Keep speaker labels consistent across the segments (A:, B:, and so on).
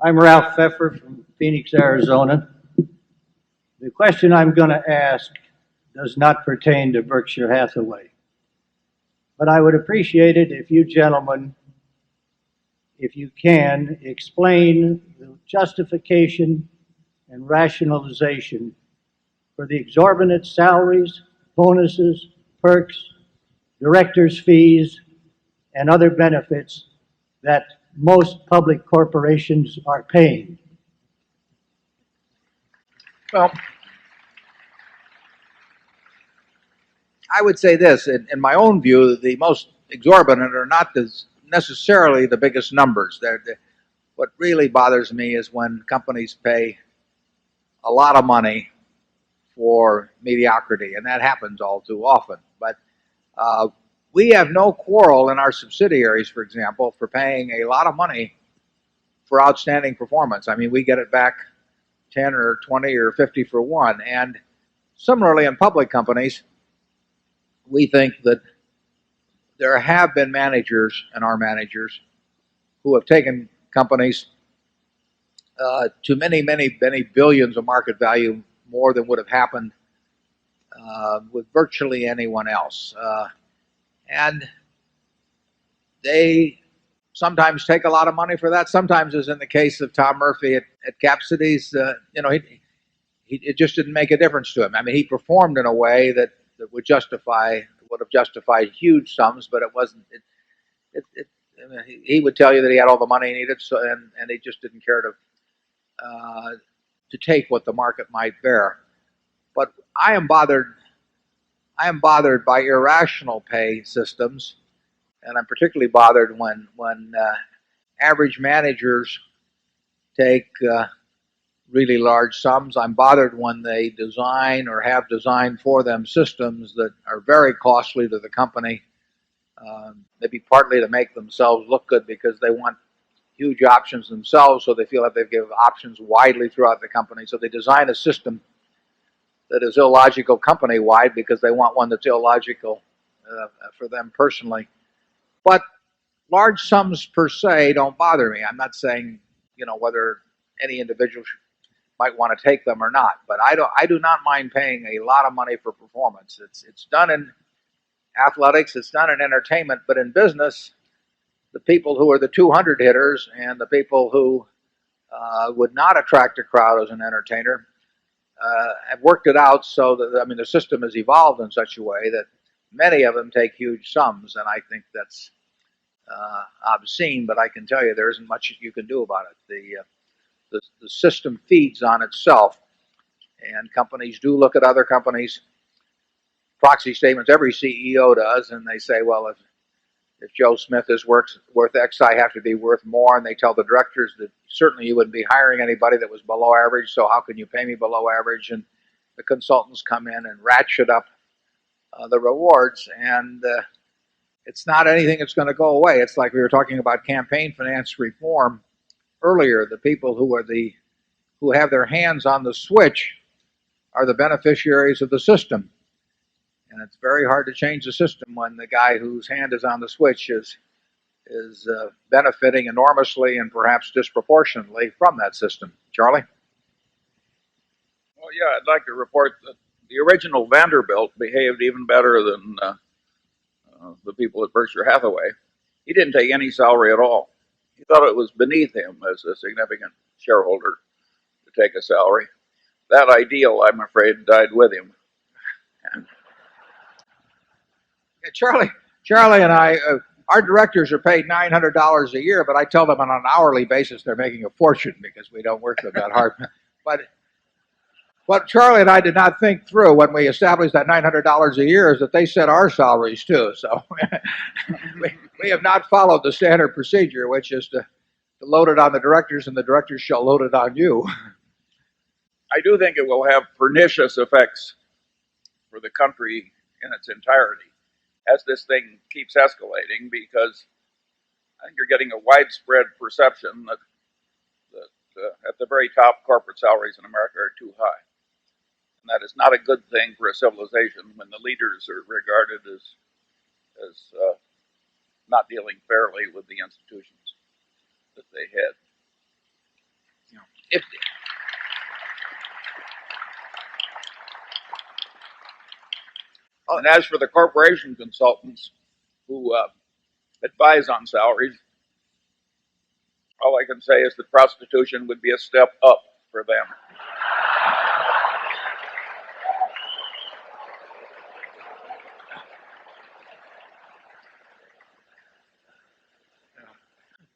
A: I'm Ralph Pfeffer from Phoenix, Arizona. The question I'm going to ask does not pertain to Berkshire Hathaway, but I would appreciate it if you gentlemen, if you can, explain the justification and rationalization for the exorbitant salaries, bonuses, perks, directors' fees, and other benefits that most public corporations are paying.
B: Well, I would say this, in my own view, the most exorbitant are not necessarily the biggest numbers. What really bothers me is when companies pay a lot of money for mediocrity, and that happens all too often. But we have no quarrel in our subsidiaries, for example, for paying a lot of money for outstanding performance. I mean, we get it back 10 or 20 or 50 for one. And similarly, in public companies, we think that there have been managers and are managers who have taken companies to many, many, many billions of market value, more than would have happened with virtually anyone else. And they sometimes take a lot of money for that. Sometimes, as in the case of Tom Murphy at YAPSS's, it just didn't make a difference to him. I mean, he performed in a way that would have justified huge sums, but it wasn't. He would tell you that he had all the money he needed, so and he just didn't care to take what the market might bear. But I am bothered by irrational pay systems, and I'm particularly bothered when average managers take really large sums. I'm bothered when they design or have designed for them systems that are very costly to the company, maybe partly to make themselves look good because they want huge options themselves, so they feel like they give options widely throughout the company. So they design a system that is illogical company-wide because they want one that's illogical for them personally. But large sums per se don't bother me. I'm not saying, whether any individual might want to take them or not, but I do not mind paying a lot of money for performance. It's done in athletics, it's done in entertainment, but in business, the people who are the 200 hitters and the people who would not attract a crowd as an entertainer have worked it out so that, the system has evolved in such a way that many of them take huge sums, and I think that's obscene, but I can tell you there isn't much you can do about it. The system feeds on itself, and companies do look at other companies' proxy statements. Every CEO does, and they say, well, if Joe Smith is worth X, I have to be worth more. And they tell the directors that certainly you wouldn't be hiring anybody that was below average, so how can you pay me below average? And the consultants come in and ratchet up the rewards, and it's not anything that's going to go away. It's like we were talking about campaign finance reform earlier. The people who have their hands on the switch are the beneficiaries of the system. And it's very hard to change the system when the guy whose hand is on the switch is benefiting enormously and perhaps disproportionately from that system. Charlie?
C: Well, yeah, I'd like to report that the original Vanderbilt behaved even better than the people at Berkshire Hathaway. He didn't take any salary at all. He thought it was beneath him as a significant shareholder to take a salary. That ideal, I'm afraid, died with him.
B: Yeah, Charlie and I, our directors are paid $900 a year, but I tell them on an hourly basis they're making a fortune because we don't work them that hard. But what Charlie and I did not think through when we established that $900 a year is that they set our salaries too. So we have not followed the standard procedure, which is to load it on the directors and the directors shall load it on you.
C: I do think it will have pernicious effects for the country in its entirety as this thing keeps escalating, because I think you're getting a widespread perception that at the very top, corporate salaries in America are too high. And that is not a good thing for a civilization when the leaders are regarded as not dealing fairly with the institutions that they head.
B: if
C: And as for the corporation consultants who advise on salaries, all I can say is that prostitution would be a step up for them.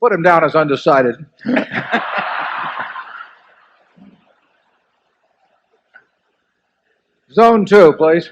B: put him down as undecided. Zone 2, please.